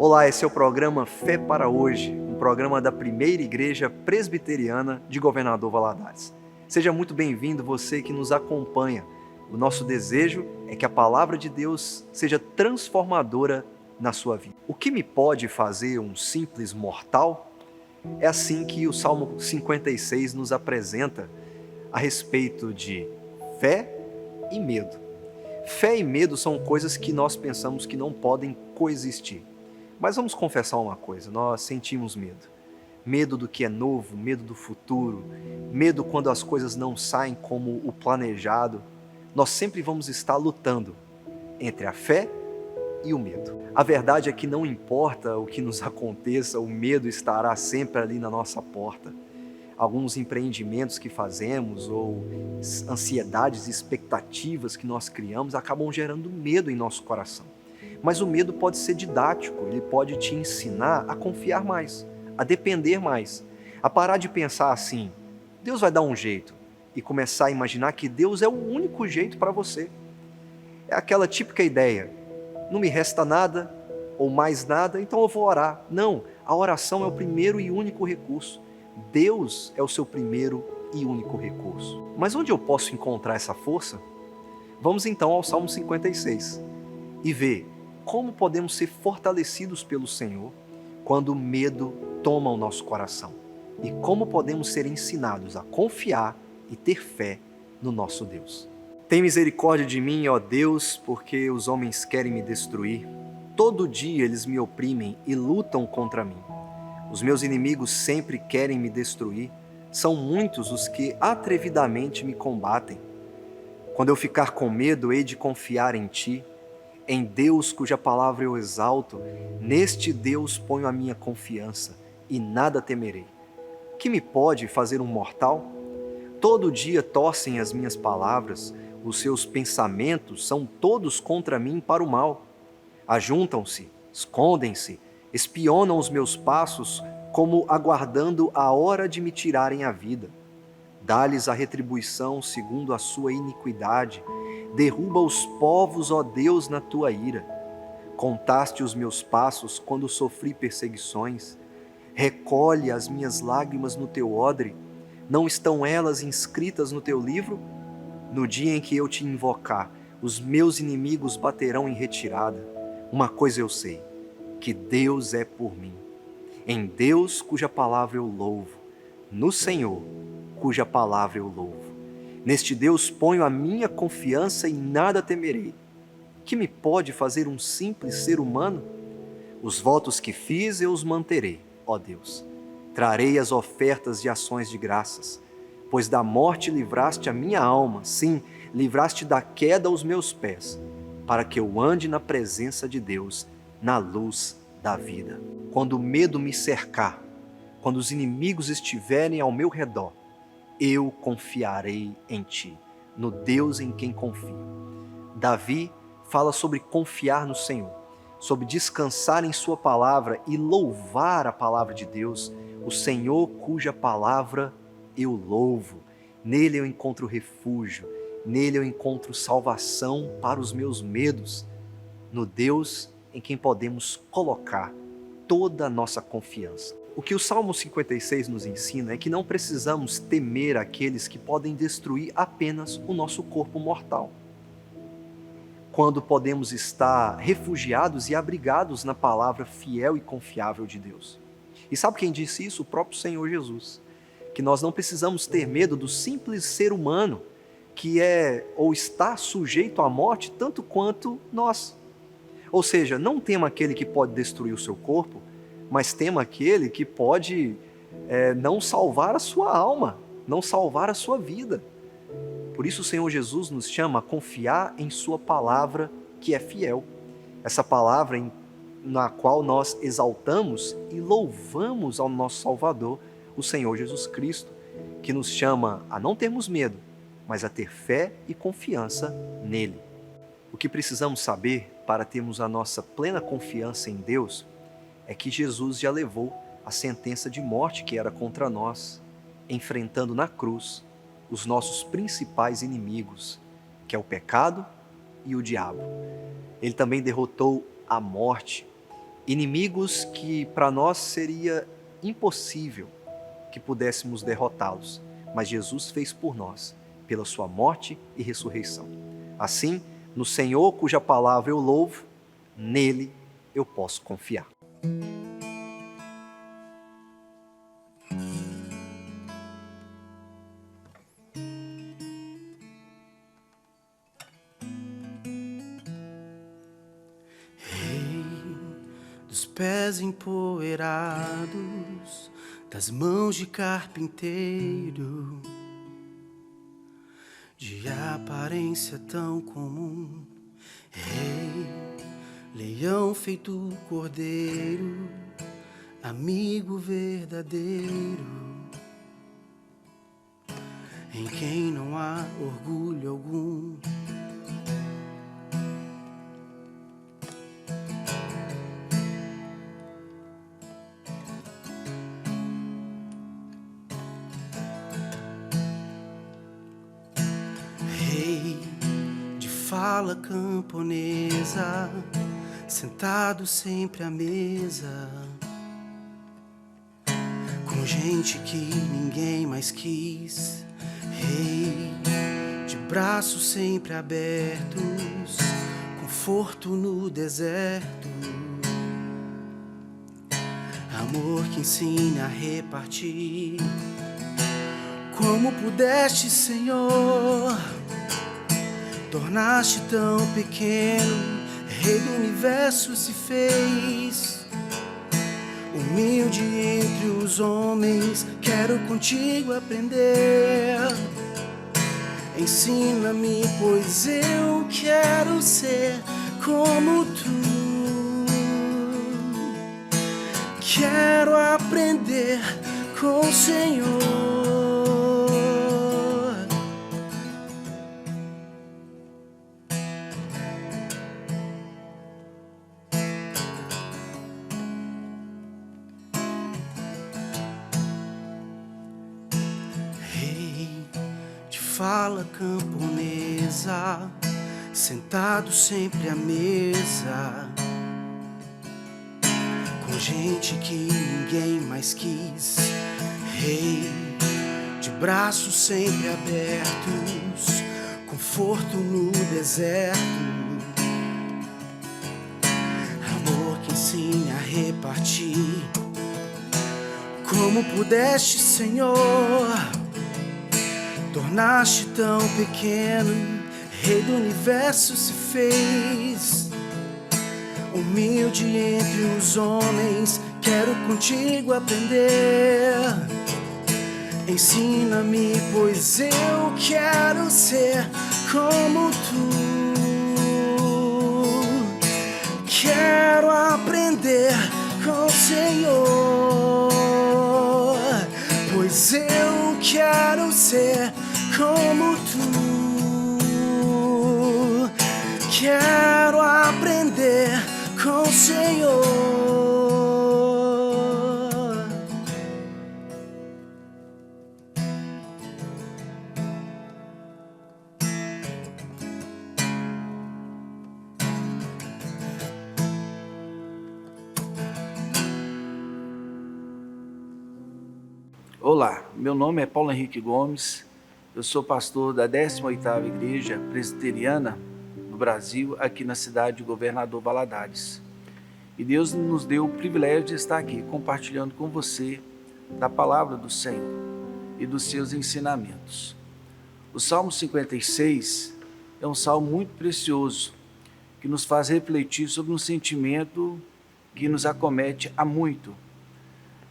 Olá, esse é o programa Fé para Hoje, um programa da Primeira Igreja Presbiteriana de Governador Valadares. Seja muito bem-vindo você que nos acompanha. O nosso desejo é que a palavra de Deus seja transformadora na sua vida. O que me pode fazer um simples mortal? É assim que o Salmo 56 nos apresenta a respeito de fé e medo. Fé e medo são coisas que nós pensamos que não podem coexistir. Mas vamos confessar uma coisa, nós sentimos medo. Medo do que é novo, medo do futuro, medo quando as coisas não saem como o planejado. Nós sempre vamos estar lutando entre a fé e o medo. A verdade é que não importa o que nos aconteça, o medo estará sempre ali na nossa porta. Alguns empreendimentos que fazemos ou ansiedades e expectativas que nós criamos acabam gerando medo em nosso coração. Mas o medo pode ser didático, ele pode te ensinar a confiar mais, a depender mais, a parar de pensar assim, Deus vai dar um jeito, e começar a imaginar que Deus é o único jeito para você. É aquela típica ideia, não me resta nada ou mais nada, então eu vou orar. Não, a oração é o primeiro e único recurso. Deus é o seu primeiro e único recurso. Mas onde eu posso encontrar essa força? Vamos então ao Salmo 56 e ver como podemos ser fortalecidos pelo Senhor quando o medo toma o nosso coração e como podemos ser ensinados a confiar e ter fé no nosso Deus. Tem misericórdia de mim, ó Deus, porque os homens querem me destruir. Todo dia eles me oprimem e lutam contra mim. Os meus inimigos sempre querem me destruir. São muitos os que atrevidamente me combatem. Quando eu ficar com medo, hei de confiar em Ti. Em Deus cuja palavra eu exalto, neste Deus ponho a minha confiança e nada temerei. Que me pode fazer um mortal? Todo dia torcem as minhas palavras, os seus pensamentos são todos contra mim para o mal. Ajuntam-se, escondem-se, espionam os meus passos, como aguardando a hora de me tirarem a vida. Dá-lhes a retribuição segundo a sua iniquidade, derruba os povos, ó Deus, na tua ira. Contaste os meus passos quando sofri perseguições. Recolhe as minhas lágrimas no teu odre. Não estão elas inscritas no teu livro? No dia em que eu te invocar, os meus inimigos baterão em retirada. Uma coisa eu sei, que Deus é por mim. Em Deus cuja palavra eu louvo, no Senhor cuja palavra eu louvo. Neste Deus ponho a minha confiança e nada temerei. Que me pode fazer um simples ser humano? Os votos que fiz eu os manterei, ó Deus. Trarei as ofertas de ações de graças, pois da morte livraste a minha alma, sim, livraste da queda os meus pés, para que eu ande na presença de Deus, na luz da vida. Quando o medo me cercar, quando os inimigos estiverem ao meu redor, eu confiarei em Ti, no Deus em quem confio. Davi fala sobre confiar no Senhor, sobre descansar em Sua palavra e louvar a palavra de Deus, o Senhor cuja palavra eu louvo. Nele eu encontro refúgio, nele eu encontro salvação para os meus medos, no Deus em quem podemos colocar toda a nossa confiança. O que o Salmo 56 nos ensina é que não precisamos temer aqueles que podem destruir apenas o nosso corpo mortal. Quando podemos estar refugiados e abrigados na palavra fiel e confiável de Deus. E sabe quem disse isso? O próprio Senhor Jesus. Que nós não precisamos ter medo do simples ser humano que é ou está sujeito à morte tanto quanto nós. Ou seja, não tema aquele que pode destruir o seu corpo, mas tema aquele que pode não salvar a sua alma, não salvar a sua vida. Por isso o Senhor Jesus nos chama a confiar em Sua palavra que é fiel. Essa palavra na qual nós exaltamos e louvamos ao nosso Salvador, o Senhor Jesus Cristo, que nos chama a não termos medo, mas a ter fé e confiança nele. O que precisamos saber para termos a nossa plena confiança em Deus é que Jesus já levou a sentença de morte que era contra nós, enfrentando na cruz os nossos principais inimigos, que é o pecado e o diabo. Ele também derrotou a morte Inimigos que para nós seria impossível que pudéssemos derrotá-los, mas Jesus fez por nós, pela sua morte e ressurreição. Assim, no Senhor, cuja palavra eu louvo, nele eu posso confiar. Dos pés empoeirados, das mãos de carpinteiro, de aparência tão comum, rei, leão feito cordeiro, amigo verdadeiro, em quem não há orgulho algum. Fala camponesa, sentado sempre à mesa, com gente que ninguém mais quis. Rei, de braços sempre abertos, conforto no deserto, amor que ensina a repartir. Como pudeste, Senhor, tornaste tão pequeno, Rei do universo se fez, humilde entre os homens, quero contigo aprender. Ensina-me, pois eu quero ser como tu. Quero aprender com o Senhor. Fala camponesa, sentado sempre à mesa, com gente que ninguém mais quis. Rei, de braços sempre abertos, conforto no deserto, amor que ensina a repartir. Como pudeste, Senhor, tornaste tão pequeno, Rei do universo se fez, humilde entre os homens, quero contigo aprender. Ensina-me, pois eu quero ser como tu. Quero aprender com o Senhor, pois eu quero ser como tu. Quero aprender com o Senhor. Olá, meu nome é Paulo Henrique Gomes, eu sou pastor da 18ª Igreja Presbiteriana do Brasil, aqui na cidade de Governador Valadares. E Deus nos deu o privilégio de estar aqui compartilhando com você da palavra do Senhor e dos seus ensinamentos. O Salmo 56 é um salmo muito precioso, que nos faz refletir sobre um sentimento que nos acomete há muito.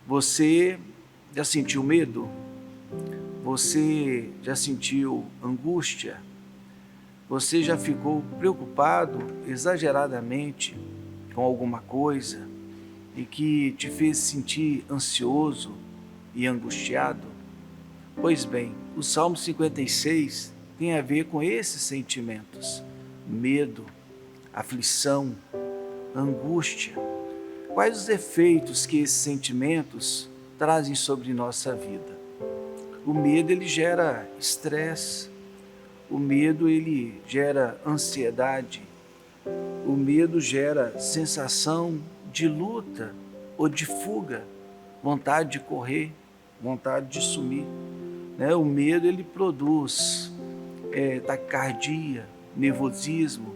Você já sentiu medo? Você já sentiu angústia? Você já ficou preocupado exageradamente com alguma coisa e que te fez sentir ansioso e angustiado? Pois bem, o Salmo 56 tem a ver com esses sentimentos: medo, aflição, angústia. Quais os efeitos que esses sentimentos trazem sobre nossa vida? O medo, ele gera estresse, o medo, ele gera ansiedade, o medo gera sensação de luta ou de fuga, vontade de correr, vontade de sumir. Né? O medo ele produz taquicardia, nervosismo,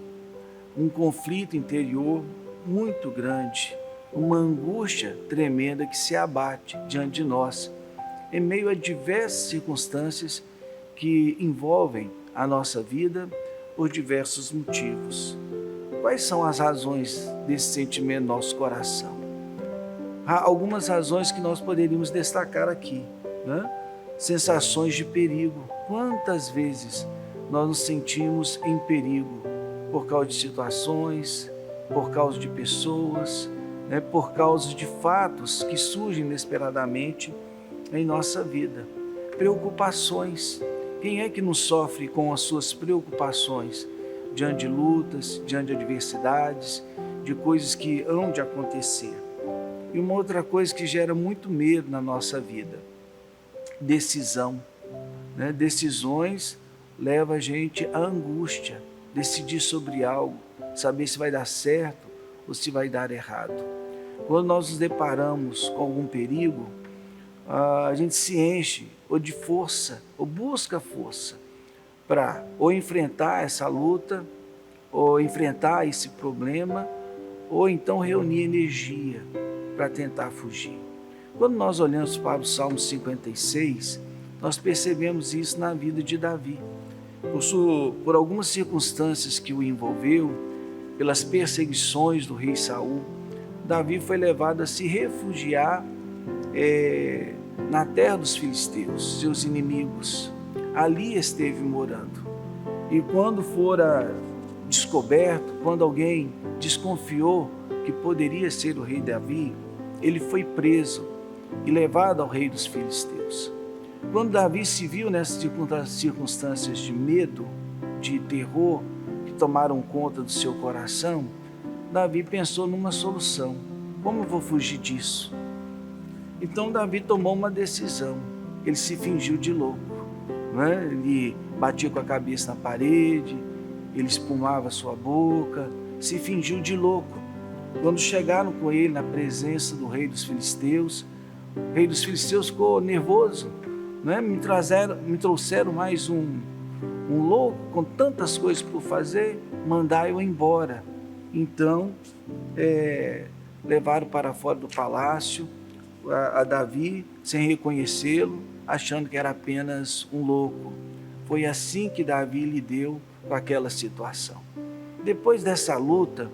um conflito interior muito grande, uma angústia tremenda que se abate diante de nós, em meio a diversas circunstâncias que envolvem a nossa vida por diversos motivos. Quais são as razões desse sentimento no nosso coração? Há algumas razões que nós poderíamos destacar aqui, né? Sensações de perigo. Quantas vezes nós nos sentimos em perigo por causa de situações, por causa de pessoas, né? Por causa de fatos que surgem inesperadamente em nossa vida. Preocupações. Quem é que não sofre com as suas preocupações diante de lutas, diante de adversidades, de coisas que hão de acontecer? E uma outra coisa que gera muito medo na nossa vida, decisão. Né? Decisões levam a gente à angústia, decidir sobre algo, saber se vai dar certo ou se vai dar errado. Quando nós nos deparamos com algum perigo, a gente se enche ou de força, ou busca força para ou enfrentar essa luta, ou enfrentar esse problema, ou então reunir energia para tentar fugir. Quando nós olhamos para o Salmo 56, nós percebemos isso na vida de Davi. Por algumas circunstâncias que o envolveu, pelas perseguições do rei Saul, Davi foi levado a se refugiar na terra dos filisteus, seus inimigos. Ali esteve morando. E quando fora descoberto, quando alguém desconfiou que poderia ser o rei Davi, ele foi preso e levado ao rei dos filisteus. Quando Davi se viu nessas circunstâncias de medo, de terror, que tomaram conta do seu coração, Davi pensou numa solução. Como eu vou fugir disso? Então Davi tomou uma decisão. Ele se fingiu de louco. Né? Ele batia com a cabeça na parede, ele espumava sua boca, se fingiu de louco. Quando chegaram com ele na presença do rei dos filisteus, o rei dos filisteus ficou nervoso. Né? Me trouxeram mais um louco com tantas coisas por fazer, mandai-o embora. Então, levaram para fora do palácio a Davi, sem reconhecê-lo, achando que era apenas um louco. Foi assim que Davi lidou com aquela situação. Depois dessa luta,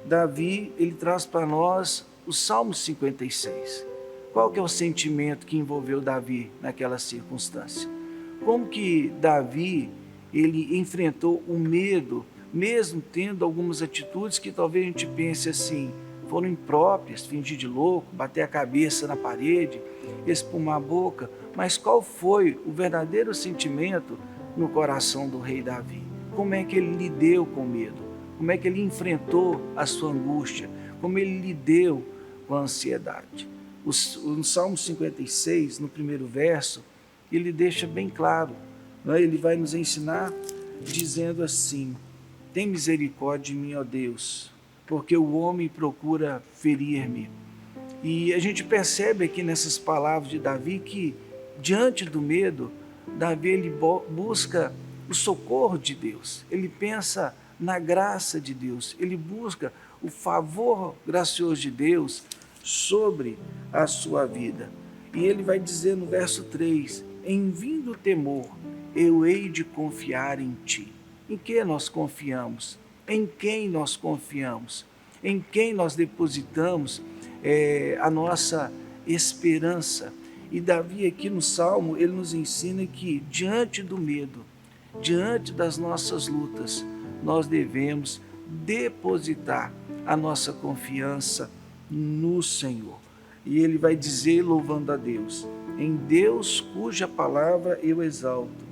Davi ele traz para nós o Salmo 56. Qual que é o sentimento que envolveu Davi naquela circunstância? Como que Davi ele enfrentou o medo, mesmo tendo algumas atitudes que talvez a gente pense assim, foram impróprias, fingir de louco, bater a cabeça na parede, espumar a boca, mas qual foi o verdadeiro sentimento no coração do rei Davi? Como é que ele lidou com o medo? Como é que ele enfrentou a sua angústia? Como ele lidou com a ansiedade? No Salmo 56, no primeiro verso, ele deixa bem claro, né? Ele vai nos ensinar dizendo assim: tem misericórdia de mim, ó Deus, porque o homem procura ferir-me. E a gente percebe aqui nessas palavras de Davi que, diante do medo, Davi ele busca o socorro de Deus, ele pensa na graça de Deus, ele busca o favor gracioso de Deus sobre a sua vida. E ele vai dizer no verso 3, em vindo o temor, eu hei de confiar em ti. Em que nós confiamos? Em quem nós confiamos? Em quem nós depositamos a nossa esperança? E Davi aqui no Salmo, ele nos ensina que diante do medo, diante das nossas lutas, nós devemos depositar a nossa confiança no Senhor. E ele vai dizer, louvando a Deus, em Deus cuja palavra eu exalto,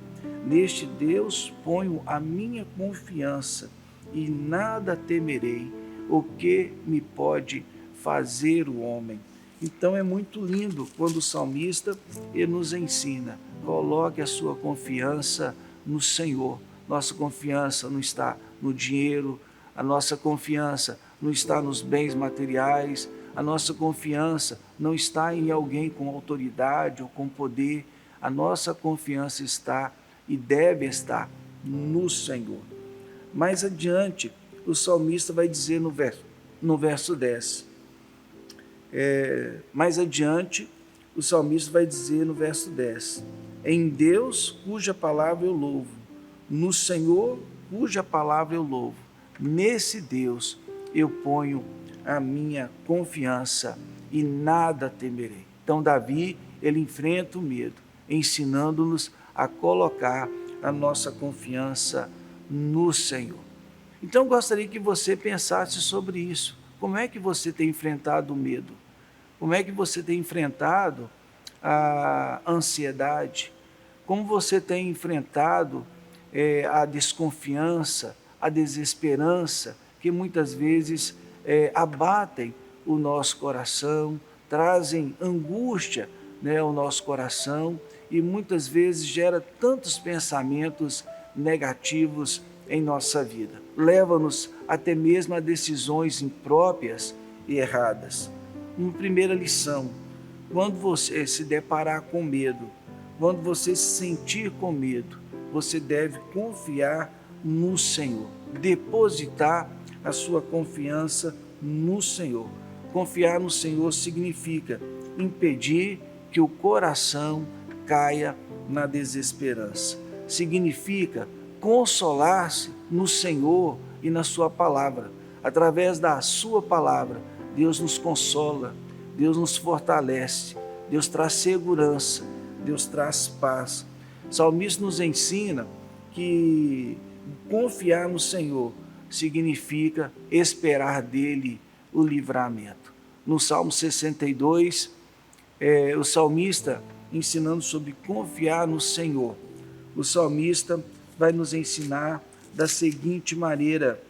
neste Deus ponho a minha confiança e nada temerei, o que me pode fazer o homem. Então é muito lindo quando o salmista ele nos ensina, coloque a sua confiança no Senhor. Nossa confiança não está no dinheiro, a nossa confiança não está nos bens materiais, a nossa confiança não está em alguém com autoridade ou com poder, a nossa confiança está e deve estar no Senhor. Mais adiante, o salmista vai dizer no verso 10. Mais adiante, o salmista vai dizer no verso 10: em Deus, cuja palavra eu louvo, no Senhor, cuja palavra eu louvo, nesse Deus eu ponho a minha confiança e nada temerei. Então, Davi, ele enfrenta o medo, ensinando-nos a colocar a nossa confiança no Senhor. Então, gostaria que você pensasse sobre isso. Como é que você tem enfrentado o medo? Como é que você tem enfrentado a ansiedade? Como você tem enfrentado a desconfiança, a desesperança, que muitas vezes abatem o nosso coração, trazem angústia, né, ao nosso coração e muitas vezes gera tantos pensamentos negativos em nossa vida. Leva-nos até mesmo a decisões impróprias e erradas. Uma primeira lição: quando você se deparar com medo, quando você se sentir com medo, você deve confiar no Senhor, depositar a sua confiança no Senhor. Confiar no Senhor significa impedir que o coração caia na desesperança. Significa consolar-se no Senhor e na sua palavra. Através da sua palavra, Deus nos consola, Deus nos fortalece, Deus traz segurança, Deus traz paz. O salmista nos ensina que confiar no Senhor significa esperar dele o livramento. No Salmo 62, o salmista, ensinando sobre confiar no Senhor, o salmista vai nos ensinar da seguinte maneira,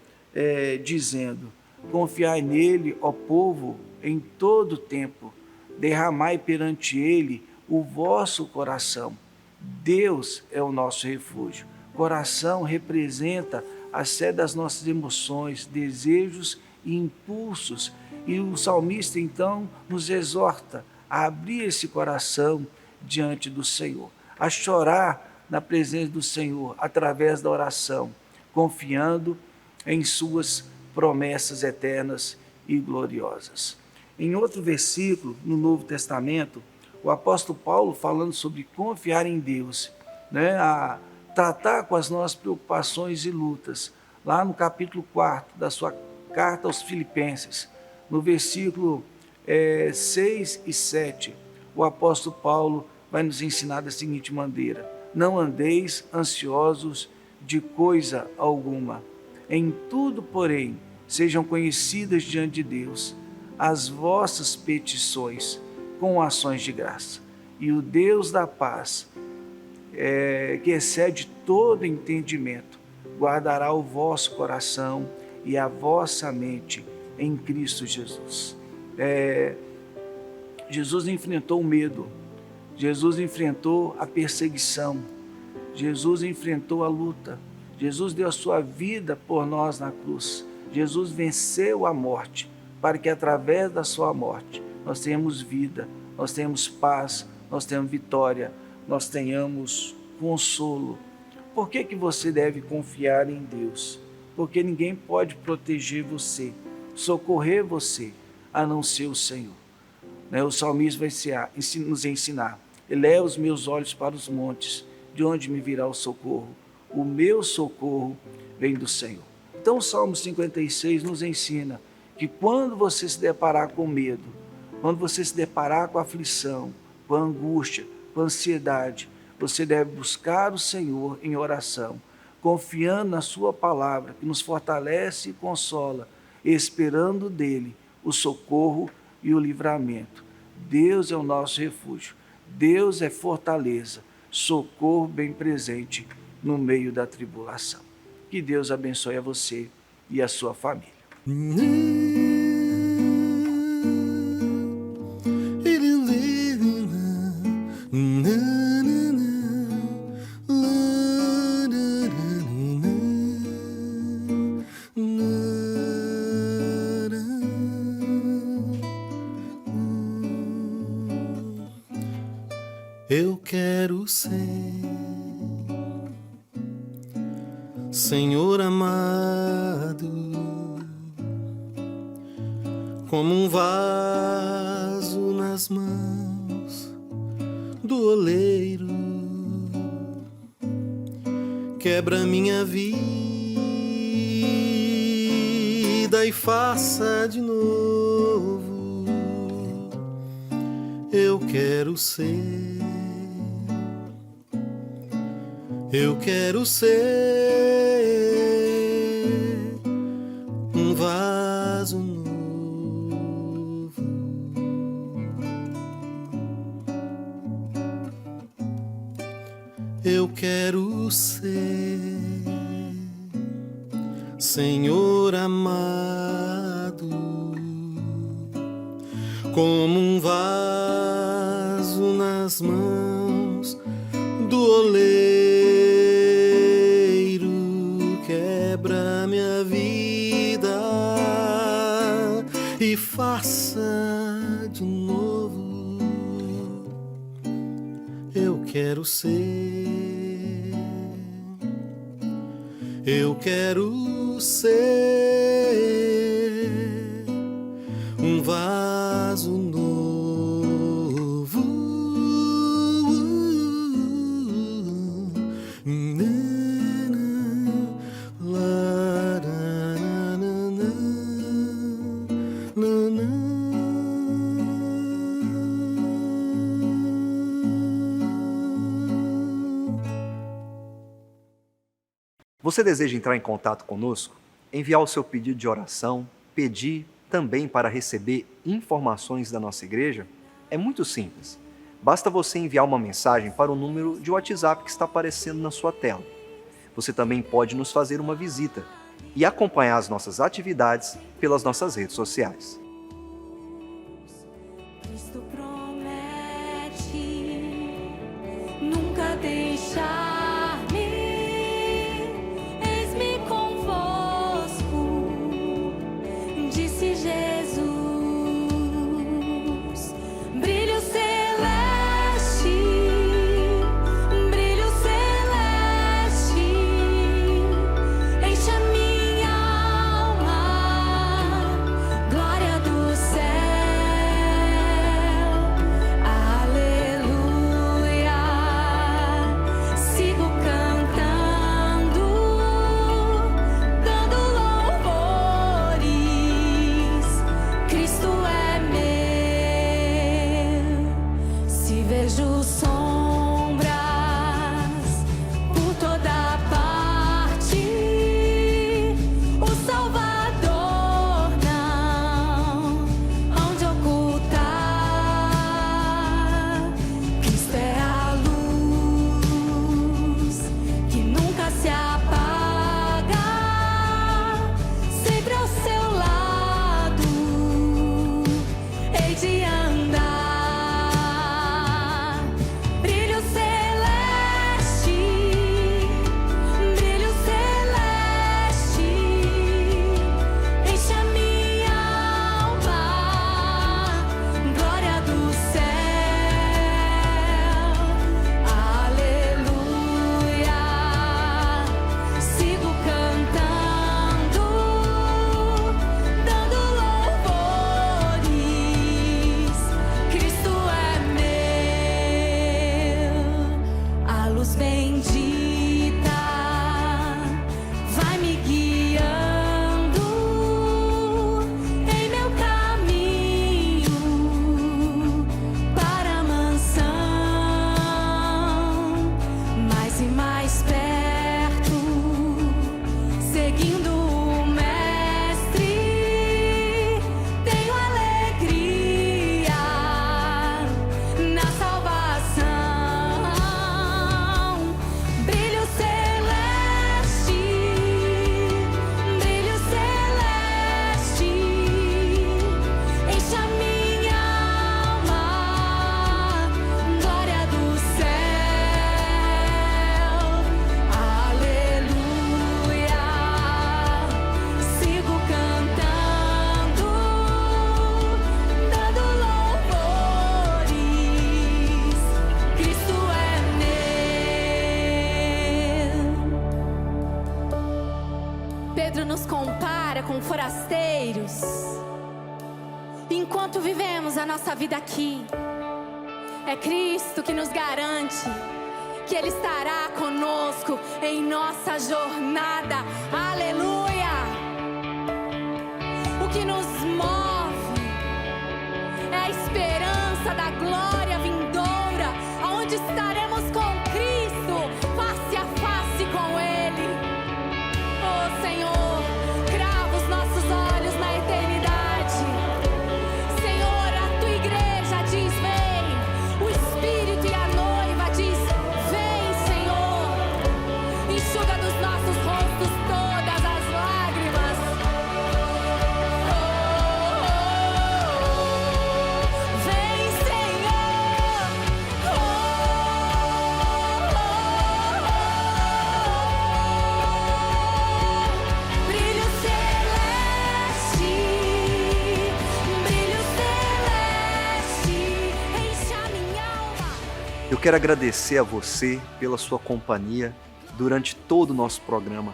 dizendo: confiai nele, ó povo, em todo tempo, derramai perante ele o vosso coração. Deus é o nosso refúgio. Coração representa a sede das nossas emoções, desejos e impulsos. E o salmista, então, nos exorta a abrir esse coração diante do Senhor, a chorar na presença do Senhor através da oração, confiando em suas promessas eternas e gloriosas. Em outro versículo, no Novo Testamento, o apóstolo Paulo, falando sobre confiar em Deus, né, a tratar com as nossas preocupações e lutas, lá no capítulo 4 da sua carta aos Filipenses, no versículo 6 e 7, o apóstolo Paulo vai nos ensinar da seguinte maneira: não andeis ansiosos de coisa alguma, em tudo, porém, sejam conhecidas diante de Deus as vossas petições com ações de graça. E o Deus da paz, que excede todo entendimento, guardará o vosso coração e a vossa mente em Cristo Jesus. Jesus enfrentou o medo, Jesus enfrentou a perseguição, Jesus enfrentou a luta, Jesus deu a sua vida por nós na cruz, Jesus venceu a morte, para que através da sua morte nós tenhamos vida, nós tenhamos paz, nós tenhamos vitória, nós tenhamos consolo. Por que você deve confiar em Deus? Porque ninguém pode proteger você, socorrer você, a não ser o Senhor. O salmista vai nos ensinar: eleva os meus olhos para os montes, de onde me virá o socorro? O meu socorro vem do Senhor. Então o Salmo 56 nos ensina que quando você se deparar com medo, quando você se deparar com a aflição, com a angústia, com a ansiedade, você deve buscar o Senhor em oração, confiando na sua palavra, que nos fortalece e consola, esperando dele o socorro e o livramento. Deus é o nosso refúgio, Deus é fortaleza, socorro bem presente no meio da tribulação. Que Deus abençoe a você e a sua família. Eu quero ser, Senhor amado, como um vaso nas mãos do oleiro. Quebra minha vida e faça de novo. Eu quero ser, eu quero ser um vaso novo. Eu quero ser, Senhor amado, como um vaso nas mãos do oleiro. Quebra minha vida e faça de novo. Eu quero ser, eu quero ser um vaso novo. Você deseja entrar em contato conosco? Enviar o seu pedido de oração? Pedir também para receber informações da nossa igreja? É muito simples. Basta você enviar uma mensagem para o número de WhatsApp que está aparecendo na sua tela. Você também pode nos fazer uma visita e acompanhar as nossas atividades pelas nossas redes sociais. Cristo promete nunca deixar. Céu com forasteiros. Enquanto vivemos a nossa vida aqui, é Cristo que nos garante que Ele estará conosco em nossa jornada. Aleluia! O que nos move é a esperança da glória vindoura, onde estaremos com Cristo, face a face com Ele. Oh Senhor, crava os nossos olhos na eternidade. Senhor, a tua igreja diz: vem. O Espírito e a noiva diz: vem, Senhor. Enxuga dos nossos rostos todas as lágrimas. Vem, Senhor. Brilho celeste, brilho celeste, enche a minha alma. Eu quero agradecer a você pela sua companhia durante todo o nosso programa.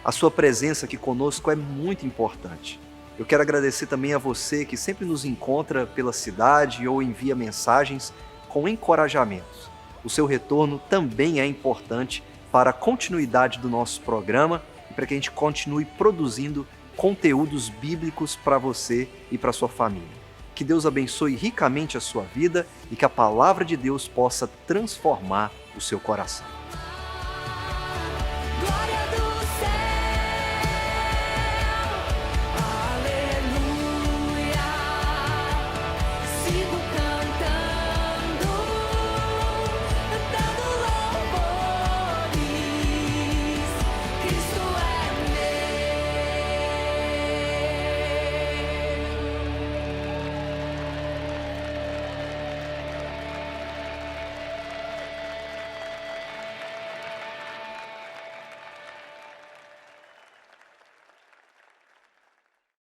A sua presença aqui conosco é muito importante. Eu quero agradecer também a você que sempre nos encontra pela cidade ou envia mensagens com encorajamentos. O seu retorno também é importante para a continuidade do nosso programa e para que a gente continue produzindo conteúdos bíblicos para você e para sua família. Que Deus abençoe ricamente a sua vida e que a palavra de Deus possa transformar o seu coração.